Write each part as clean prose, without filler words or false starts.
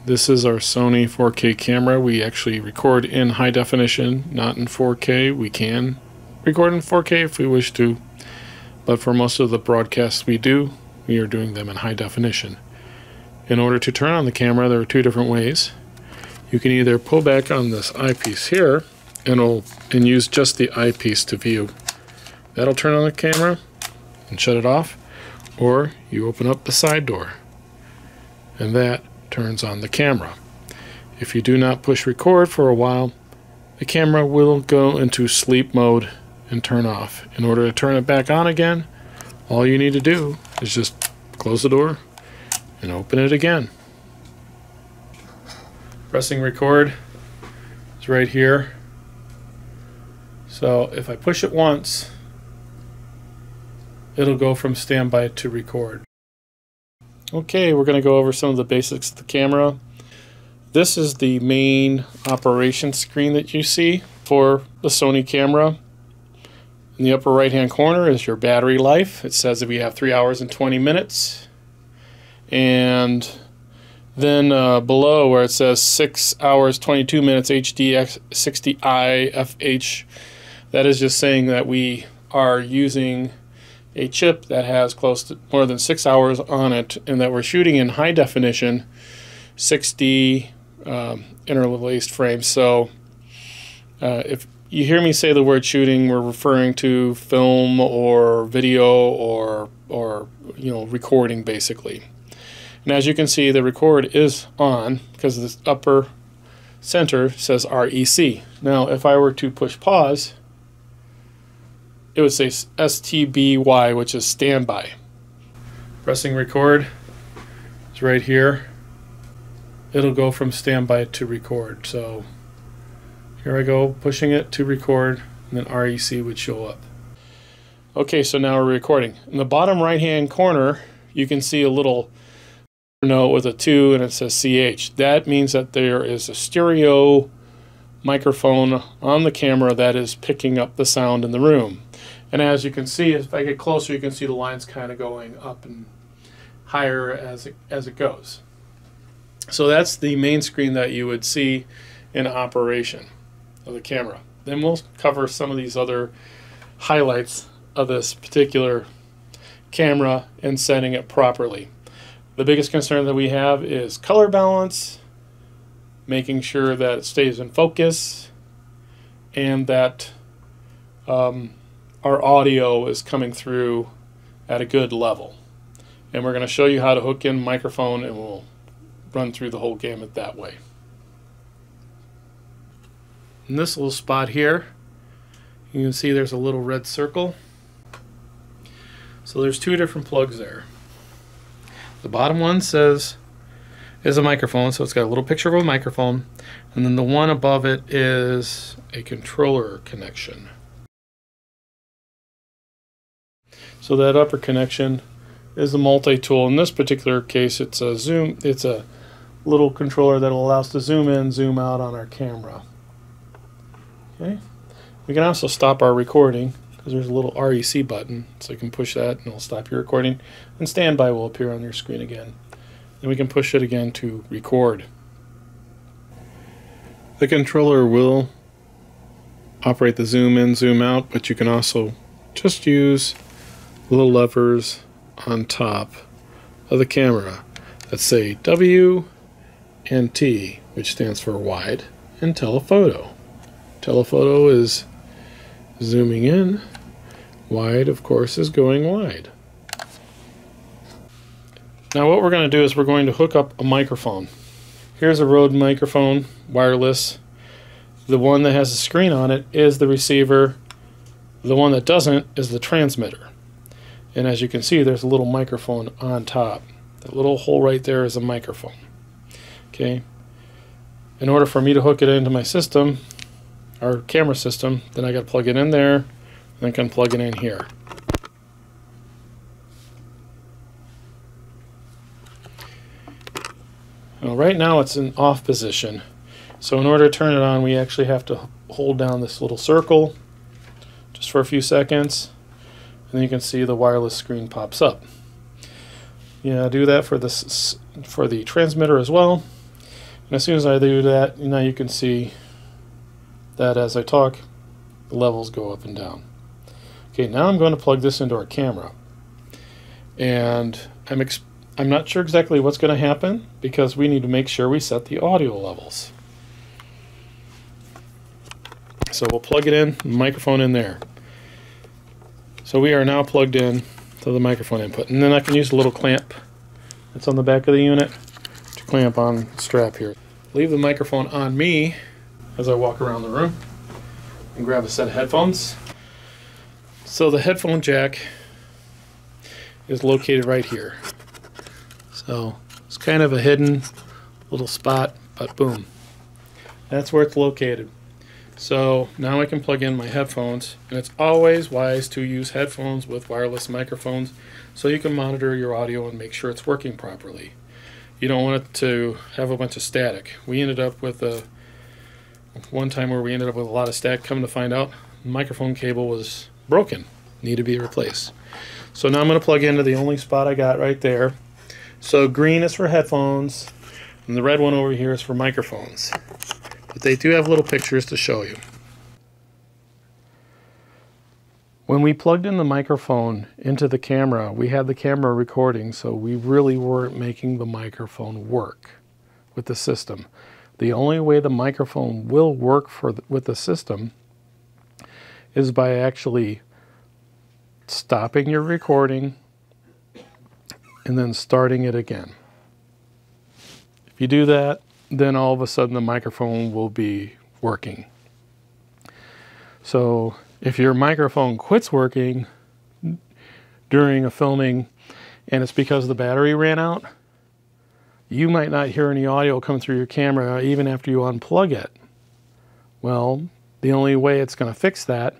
This is our Sony 4K camera. We actually record in high definition, not in 4K. We can record in 4K if we wish to, but for most of the broadcasts we do, we are doing them in high definition. In order to turn on the camera, there are two different ways. You can either pull back on this eyepiece here and use just the eyepiece to view. That'll turn on the camera and shut it off, or you open up the side door and that turns on the camera. If you do not push record for a while, the camera will go into sleep mode and turn off. In order to turn it back on again, all you need to do is just close the door and open it again. Pressing record is right here. So if I push it once, it'll go from standby to record. Okay, we're going to go over some of the basics of the camera. This is the main operation screen that you see for the Sony camera. In the upper right hand corner is your battery life. It says that we have 3 hours and 20 minutes. And then below where it says 6 hours 22 minutes HD 60i FH, that is just saying that we are using a chip that has close to more than 6 hours on it, and that we're shooting in high definition 60 interlaced frames. So if you hear me say the word shooting, we're referring to film or video or recording basically. And as you can see, the record is on because this upper center says REC. Now if I were to push pause, it would say STBY, which is standby. Pressing record is right here. It'll go from standby to record. So here I go, pushing it to record, and then REC would show up. Okay, so now we're recording. In the bottom right hand corner, you can see a little note with a 2 and it says CH. That means that there is a stereo microphone on the camera that is picking up the sound in the room. And as you can see, if I get closer, you can see the lines kind of going up and higher as it goes. So that's the main screen that you would see in operation of the camera. Then we'll cover some of these other highlights of this particular camera and setting it properly. The biggest concern that we have is color balance, making sure that it stays in focus, and that our audio is coming through at a good level. And we're going to show you how to hook in microphone, and we'll run through the whole gamut that way. In this little spot here, you can see there's a little red circle. So there's two different plugs there. The bottom one is a microphone, so it's got a little picture of a microphone, and then the one above it is a controller connection. So that upper connection is a multi-tool. In this particular case, it's a little controller that will allow us to zoom in, zoom out on our camera. Okay. We can also stop our recording because there's a little REC button, so you can push that and it'll stop your recording, and standby will appear on your screen again. Then we can push it again to record. The controller will operate the zoom in, zoom out, but you can also just use little levers on top of the camera that say W and T, which stands for wide, and telephoto. Telephoto is zooming in. Wide, of course, is going wide. Now what we're going to do is we're going to hook up a microphone. Here's a Rode microphone, wireless. The one that has a screen on it is the receiver. The one that doesn't is the transmitter. And as you can see, there's a little microphone on top. That little hole right there is a microphone. Okay. In order for me to hook it into my system, our camera system, then I got to plug it in there, and then I can plug it in here. Now, right now it's in off position. So in order to turn it on, we actually have to hold down this little circle just for a few seconds. And then you can see the wireless screen pops up. You know, do that for the transmitter as well. And as soon as I do that, now you can see that as I talk, the levels go up and down. Okay, now I'm going to plug this into our camera. And I'm not sure exactly what's going to happen because we need to make sure we set the audio levels. So we'll plug it in, the microphone in there. So we are now plugged in to the microphone input. And then I can use the little clamp that's on the back of the unit to clamp on the strap here. Leave the microphone on me as I walk around the room and grab a set of headphones. So the headphone jack is located right here. So it's kind of a hidden little spot, but boom. That's where it's located. So now I can plug in my headphones, and it's always wise to use headphones with wireless microphones so you can monitor your audio and make sure it's working properly. You don't want it to have a bunch of static. We ended up with one time where we ended up with a lot of static. Come to find out, the microphone cable was broken, need to be replaced. So now I'm going to plug into the only spot I got right there. So green is for headphones, and the red one over here is for microphones. But they do have little pictures to show you. When we plugged in the microphone into the camera, we had the camera recording, so we really weren't making the microphone work with the system. The only way the microphone will work with the system is by actually stopping your recording and then starting it again. If you do that, then all of a sudden the microphone will be working. So if your microphone quits working during a filming and it's because the battery ran out, you might not hear any audio come through your camera even after you unplug it. Well, the only way it's going to fix that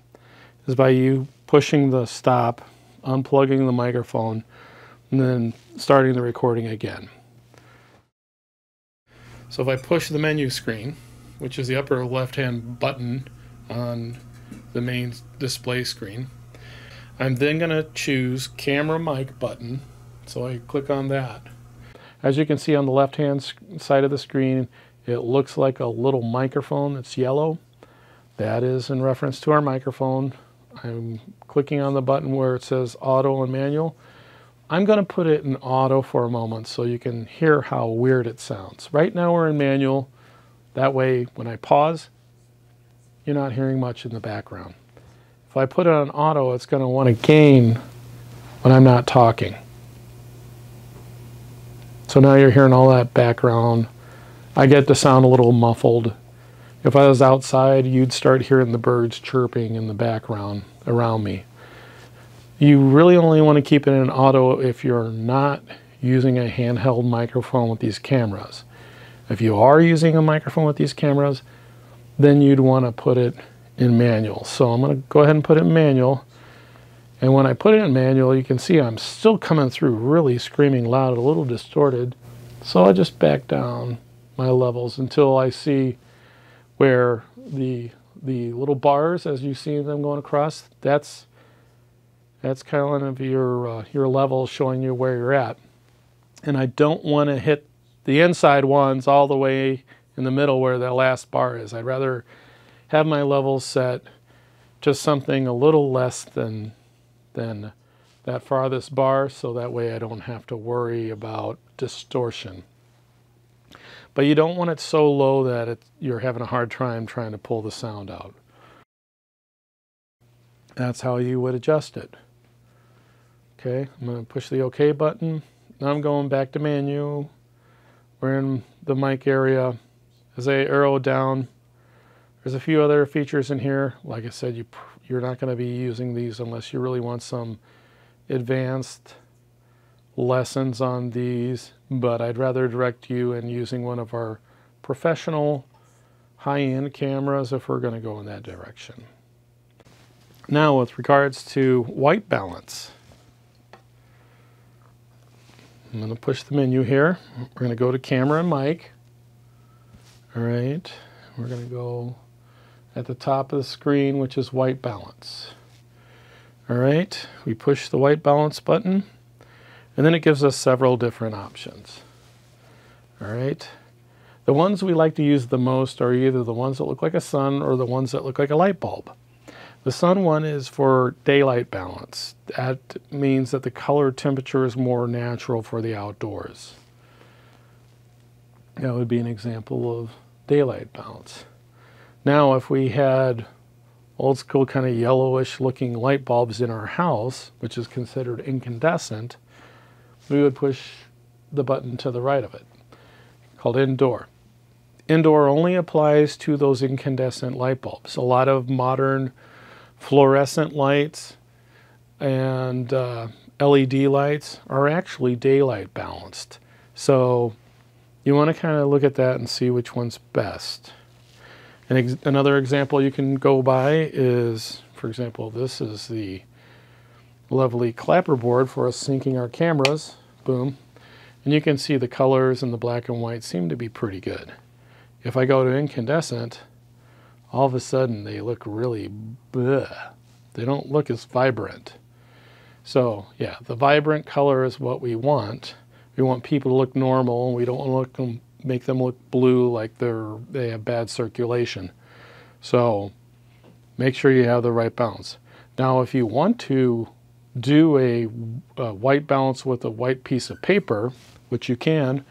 is by you pushing the stop, unplugging the microphone, and then starting the recording again. So if I push the menu screen, which is the upper left-hand button on the main display screen, I'm then going to choose camera mic button. So I click on that. As you can see on the left-hand side of the screen, it looks like a little microphone that's yellow. That is in reference to our microphone. I'm clicking on the button where it says auto and manual. I'm going to put it in auto for a moment so you can hear how weird it sounds. Right now we're in manual. That way when I pause, you're not hearing much in the background. If I put it on auto, it's going to want to gain when I'm not talking. So now you're hearing all that background. I get to sound a little muffled. If I was outside, you'd start hearing the birds chirping in the background around me. You really only want to keep it in auto if you're not using a handheld microphone with these cameras. If you are using a microphone with these cameras, then you'd want to put it in manual. So I'm going to go ahead and put it in manual. And when I put it in manual, you can see I'm still coming through really screaming loud, a little distorted. So I just back down my levels until I see where the little bars, as you see them going across, that's kind of your level showing you where you're at. And I don't want to hit the inside ones all the way in the middle where the last bar is. I'd rather have my levels set just something a little less than that farthest bar, so that way I don't have to worry about distortion. But you don't want it so low that you're having a hard time trying to pull the sound out. That's how you would adjust it. Okay, I'm going to push the OK button. Now I'm going back to menu. We're in the mic area. As I arrow down, there's a few other features in here. Like I said, you're not going to be using these unless you really want some advanced lessons on these, but I'd rather direct you in using one of our professional high-end cameras if we're going to go in that direction. Now with regards to white balance, I'm going to push the menu here. We're going to go to camera and mic. All right, we're going to go at the top of the screen, which is white balance. All right, we push the white balance button, and then it gives us several different options. All right, The ones we like to use the most are either the ones that look like a sun or the ones that look like a light bulb. The sun one is for daylight balance. That means that the color temperature is more natural for the outdoors. That would be an example of daylight balance. Now, if we had old school kind of yellowish looking light bulbs in our house, which is considered incandescent, we would push the button to the right of it, called indoor. Indoor only applies to those incandescent light bulbs. A lot of modern fluorescent lights and LED lights are actually daylight balanced. So you want to kind of look at that and see which one's best. Another example you can go by is, for example, this is the lovely clapper board for us syncing our cameras. Boom. And you can see the colors and the black and white seem to be pretty good. If I go to incandescent, all of a sudden they look really bleh. They don't look as vibrant. So yeah, the vibrant color is what we want. We want people to look normal. We don't want to make them look blue like they have bad circulation. So make sure you have the right balance. Now, if you want to do a white balance with a white piece of paper, which you can.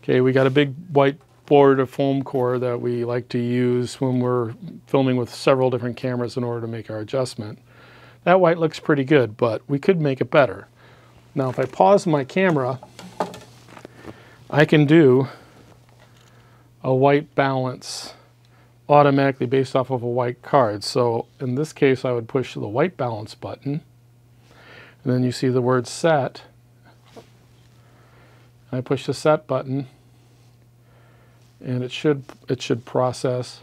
Okay, we got a big white board of foam core that we like to use when we're filming with several different cameras in order to make our adjustment. That white looks pretty good, but we could make it better. Now, if I pause my camera, I can do a white balance automatically based off of a white card. So in this case, I would push the white balance button, and then you see the word set. I push the set button, and it should process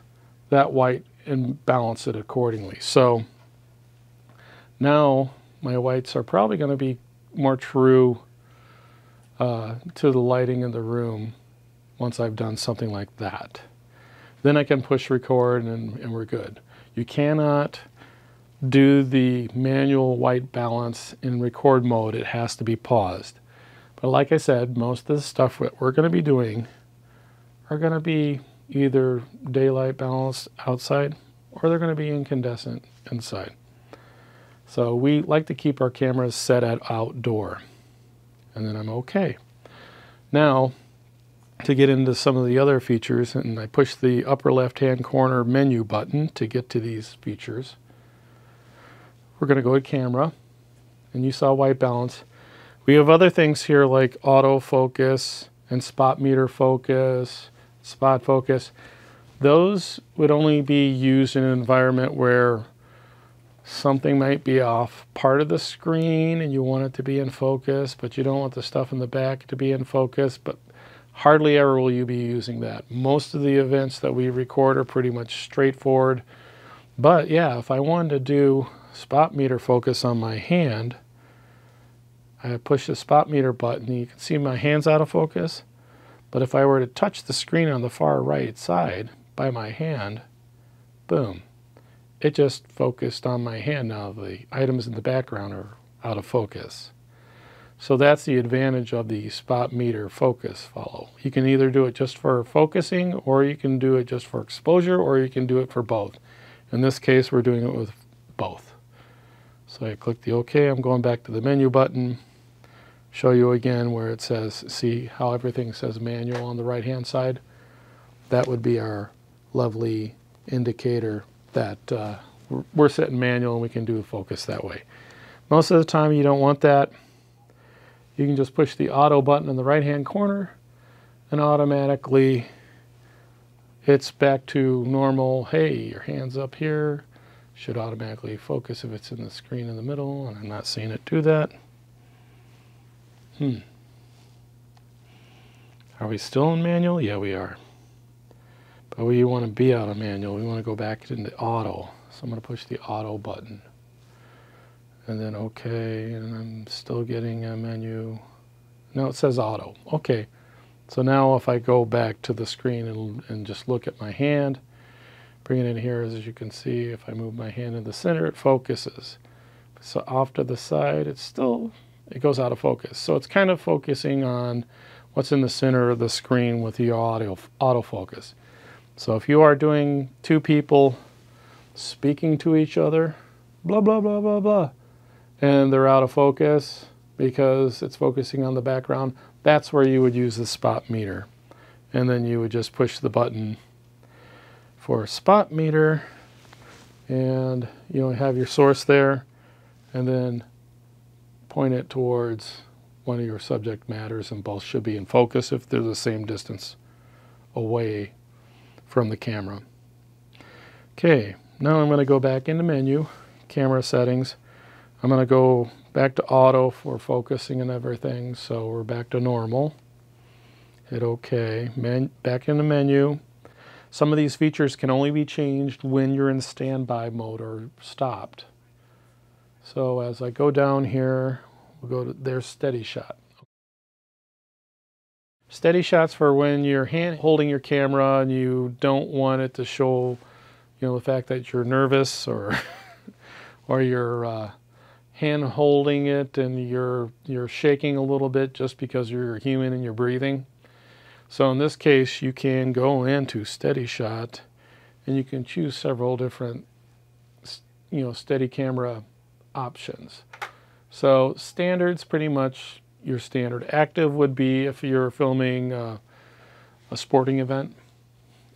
that white and balance it accordingly. So now my whites are probably going to be more true to the lighting in the room once I've done something like that. Then I can push record and we're good. You cannot do the manual white balance in record mode. It has to be paused. But like I said, most of the stuff that we're going to be doing are going to be either daylight balance outside or they're going to be incandescent inside. So we like to keep our cameras set at outdoor, and then I'm okay. Now, to get into some of the other features, and I push the upper left-hand corner menu button to get to these features. We're going to go to camera, and you saw white balance. We have other things here like autofocus and spot meter focus, spot focus. Those would only be used in an environment where something might be off part of the screen and you want it to be in focus, but you don't want the stuff in the back to be in focus, but hardly ever will you be using that. Most of the events that we record are pretty much straightforward. But yeah, if I wanted to do spot meter focus on my hand, I push the spot meter button. You can see my hand's out of focus. But if I were to touch the screen on the far right side by my hand, boom, it just focused on my hand. Now the items in the background are out of focus. So that's the advantage of the spot meter focus follow. You can either do it just for focusing, or you can do it just for exposure, or you can do it for both. In this case, we're doing it with both. So I click the OK. I'm going back to the menu button. Show you again where it says, see how everything says manual on the right hand side? That would be our lovely indicator that we're setting manual and we can do focus that way. Most of the time you don't want that. You can just push the auto button in the right hand corner and automatically it's back to normal. Hey, your hand's up here. Should automatically focus if it's in the screen in the middle, and I'm not seeing it do that. Are we still in manual? Yeah, we are. But we want to be out of manual. We want to go back into auto. So I'm going to push the auto button. And then OK, and I'm still getting a menu. No, it says auto. OK. So now if I go back to the screen and just look at my hand, bring it in here, as you can see, if I move my hand in the center, it focuses. So off to the side, it goes out of focus. So it's kind of focusing on what's in the center of the screen with the autofocus. So if you are doing two people speaking to each other, blah, blah, blah, blah, blah, and they're out of focus because it's focusing on the background, that's where you would use the spot meter. And then you would just push the button for spot meter, and you have your source there, and then point it towards one of your subject matters, and both should be in focus if they're the same distance away from the camera. Okay, now I'm going to go back into menu, camera settings. I'm going to go back to auto for focusing and everything, so we're back to normal. Hit OK, back in the menu. Some of these features can only be changed when you're in standby mode or stopped. So as I go down here, we'll go to, there's steady shot. Steady shot's for when you're holding your camera and you don't want it to show, the fact that you're nervous or or you're hand holding it and you're shaking a little bit just because you're human and you're breathing. So in this case, you can go into steady shot and you can choose several different, steady camera options. So standard's pretty much your standard. Active would be if you're filming a sporting event.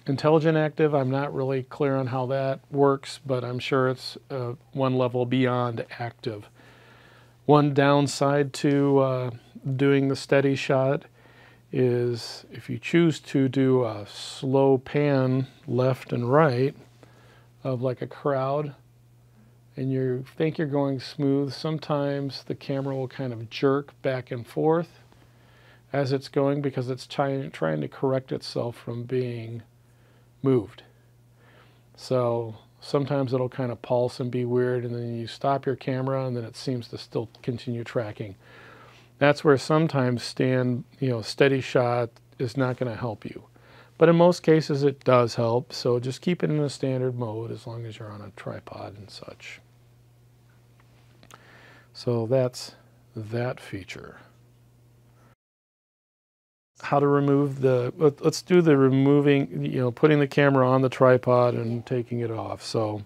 Intelligent active, I'm not really clear on how that works, but I'm sure it's one level beyond active. One downside to doing the steady shot is if you choose to do a slow pan left and right of like a crowd and you think you're going smooth, sometimes the camera will kind of jerk back and forth as it's going because it's trying to correct itself from being moved. So sometimes it'll kind of pulse and be weird, and then you stop your camera and then it seems to still continue tracking. That's where sometimes steady shot is not going to help you. But in most cases it does help, so just keep it in a standard mode as long as you're on a tripod and such. So that's that feature. How to remove let's do the removing, putting the camera on the tripod and taking it off. So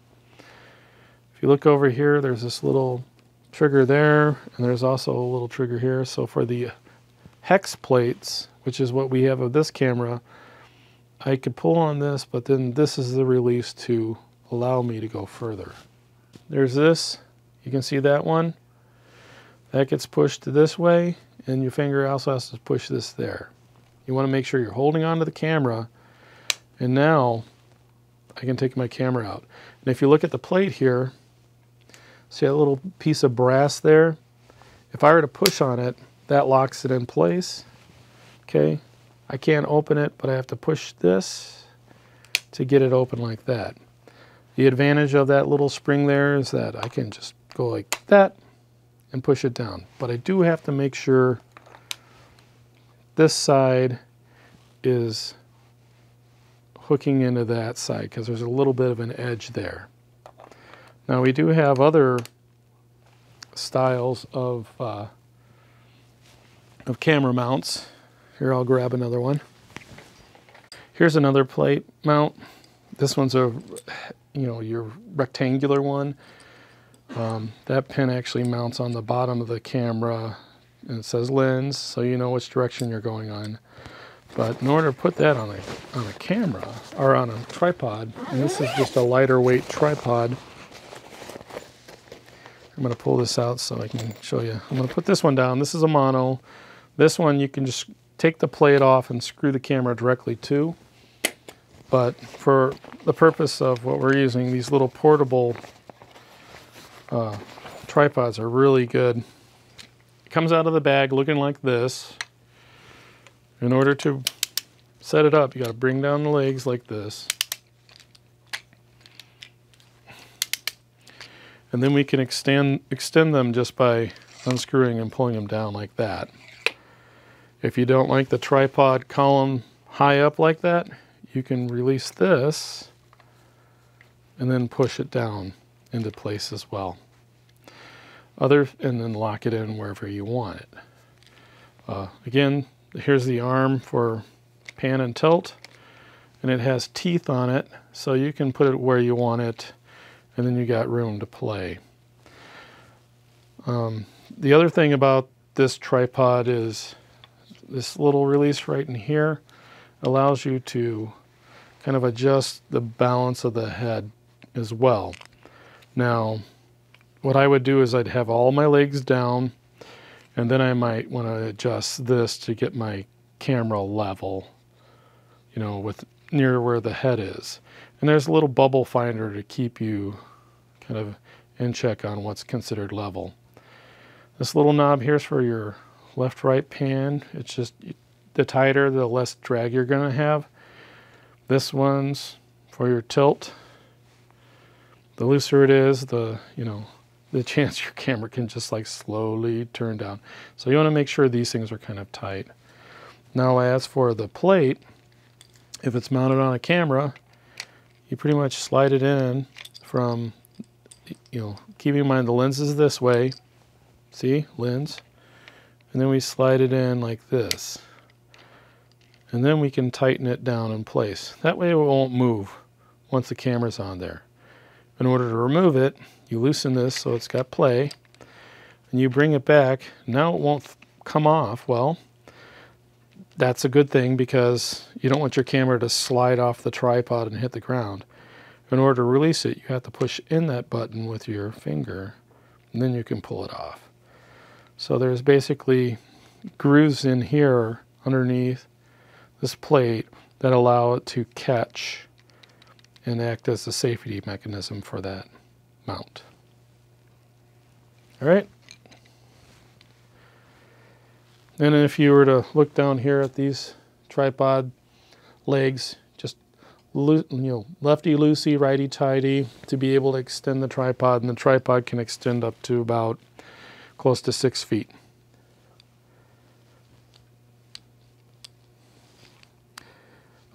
if you look over here, there's this little trigger there, and there's also a little trigger here. So for the hex plates, which is what we have of this camera, I could pull on this, but then this is the release to allow me to go further. There's this, you can see that one. That gets pushed this way, and your finger also has to push this there. You want to make sure you're holding onto the camera, and now I can take my camera out. And if you look at the plate here, see that little piece of brass there? If I were to push on it, that locks it in place. Okay, I can't open it, but I have to push this to get it open like that. The advantage of that little spring there is that I can just go like that and push it down. But I do have to make sure this side is hooking into that side because there's a little bit of an edge there. Now we do have other styles of camera mounts. Here, I'll grab another one. Here's another plate mount. This one's your rectangular one. That pin actually mounts on the bottom of the camera, and it says lens, so you know which direction you're going on. But in order to put that on a camera or on a tripod, and this is just a lighter weight tripod. I'm going to pull this out so I can show you. I'm going to put this one down. This is a mono. This one you can just take the plate off and screw the camera directly to. But for the purpose of what we're using, these little portable tripods are really good. It comes out of the bag looking like this. In order to set it up, you got to bring down the legs like this. And then we can extend them just by unscrewing and pulling them down like that. If you don't like the tripod column high up like that, you can release this and then push it down into place as well. And then lock it in wherever you want it. Again, Here's the arm for pan and tilt, and it has teeth on it, so you can put it where you want it, and then you got room to play. The other thing about this tripod is this little release right in here allows you to kind of adjust the balance of the head as well. Now, what I would do is I'd have all my legs down, and then I might want to adjust this to get my camera level, you know, with near where the head is. And there's a little bubble finder to keep you kind of in check on what's considered level. This little knob here is for your left-right pan. It's just, the tighter, the less drag you're going to have. This one's for your tilt. The looser it is, the chance your camera can just like slowly turn down. So you want to make sure these things are kind of tight. Now as for the plate, if it's mounted on a camera, you pretty much slide it in from, keeping in mind the lens is this way. See, lens. And then we slide it in like this. And then we can tighten it down in place. That way it won't move once the camera's on there. In order to remove it, you loosen this so it's got play, and you bring it back. Now it won't come off. Well, that's a good thing because you don't want your camera to slide off the tripod and hit the ground. In order to release it, you have to push in that button with your finger, and then you can pull it off. So there's basically grooves in here underneath this plate that allow it to catch and act as a safety mechanism for that mount. All right. And if you were to look down here at these tripod legs, just lefty-loosey, righty-tighty to be able to extend the tripod, and the tripod can extend up to about close to 6 feet.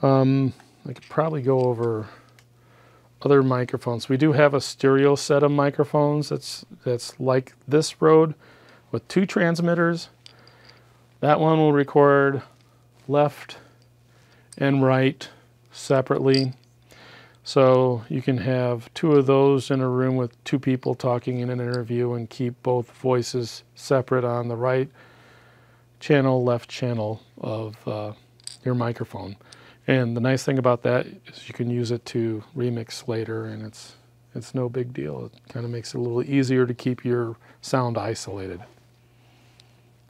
I could probably go over other microphones. We do have a stereo set of microphones that's like this Rode with 2 transmitters. That one will record left and right separately. So you can have 2 of those in a room with 2 people talking in an interview and keep both voices separate on the right channel, left channel of your microphone. And the nice thing about that is you can use it to remix later, and it's no big deal. It kind of makes it a little easier to keep your sound isolated.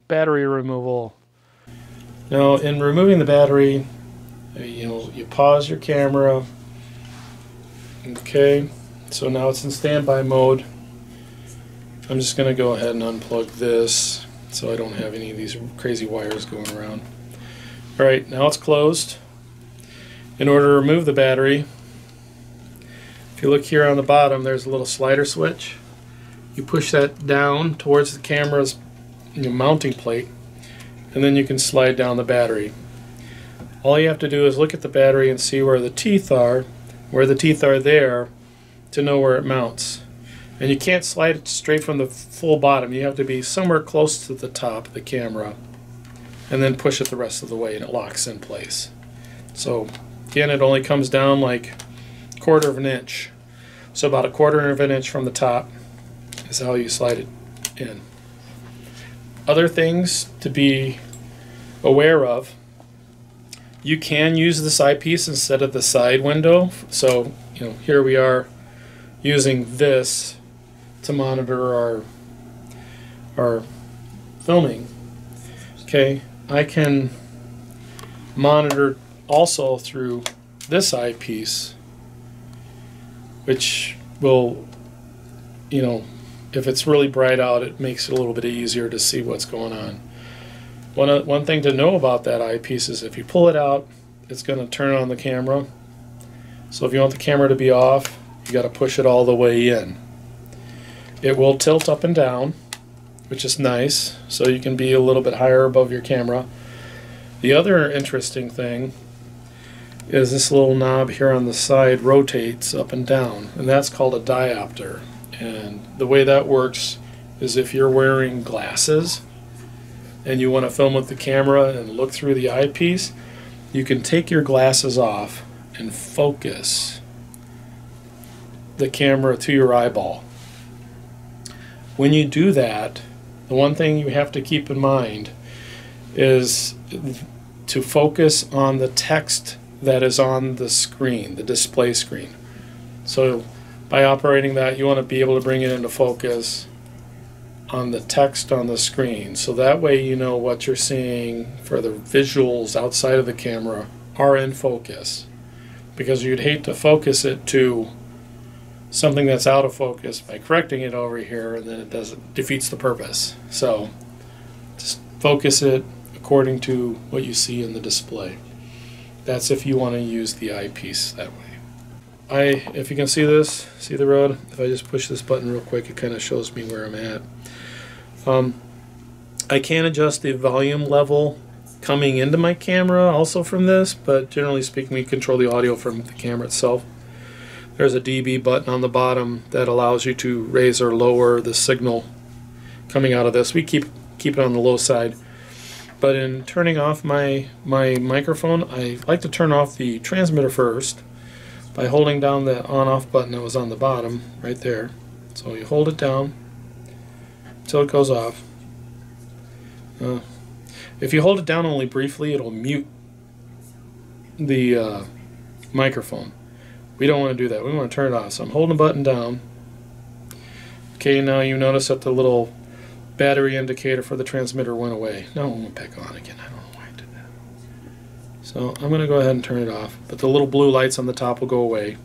Battery removal. Now, in removing the battery, you pause your camera. Okay, so now it's in standby mode. I'm just going to go ahead and unplug this so I don't have any of these crazy wires going around. Alright, now it's closed. In order to remove the battery, if you look here on the bottom, there's a little slider switch. You push that down towards the camera's mounting plate, and then you can slide down the battery. All you have to do is look at the battery and see where the teeth are, there to know where it mounts. And you can't slide it straight from the full bottom. You have to be somewhere close to the top of the camera and then push it the rest of the way, and it locks in place. So again, it only comes down like 1/4 of an inch. So about 1/4 of an inch from the top is how you slide it in. Other things to be aware of: you can use this eyepiece instead of the side window. So here we are using this to monitor our filming. Okay, I can monitor also through this eyepiece, which will, if it's really bright out, it makes it a little bit easier to see what's going on. One thing to know about that eyepiece is if you pull it out, it's going to turn on the camera. So if you want the camera to be off, you got to push it all the way in. It will tilt up and down, which is nice, so you can be a little bit higher above your camera. The other interesting thing is this little knob here on the side rotates up and down, and that's called a diopter. And the way that works is if you're wearing glasses and you want to film with the camera and look through the eyepiece, you can take your glasses off and focus the camera to your eyeball. When you do that, the one thing you have to keep in mind is to focus on the text that is on the screen, the display screen. So by operating that, you want to be able to bring it into focus on the text on the screen. So that way you know what you're seeing for the visuals outside of the camera are in focus. Because you'd hate to focus it to something that's out of focus by correcting it over here, and then it defeats the purpose. So just focus it according to what you see in the display. That's if you want to use the eyepiece that way. If you can see this, see the road? If I just push this button real quick, it kind of shows me where I'm at. I can adjust the volume level coming into my camera also from this, but generally speaking, we control the audio from the camera itself. There's a dB button on the bottom that allows you to raise or lower the signal coming out of this. We keep it on the low side. But in turning off my microphone, I like to turn off the transmitter first by holding down the on-off button that was on the bottom right there. So you hold it down until it goes off. If you hold it down only briefly, it'll mute the microphone. We don't want to do that. We want to turn it off. So I'm holding the button down. Okay, now you notice that the little battery indicator for the transmitter went away. Now it won't back on again. I don't know why I did that. So I'm going to go ahead and turn it off. But the little blue lights on the top will go away.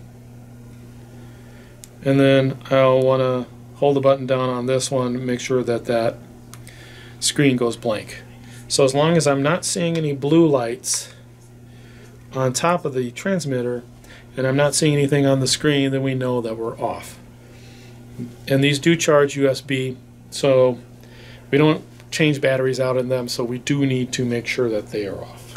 And then I'll want to hold the button down on this one to make sure that that screen goes blank. So as long as I'm not seeing any blue lights on top of the transmitter, and I'm not seeing anything on the screen, then we know that we're off. And these do charge USB, so we don't change batteries out in them, so we do need to make sure that they are off.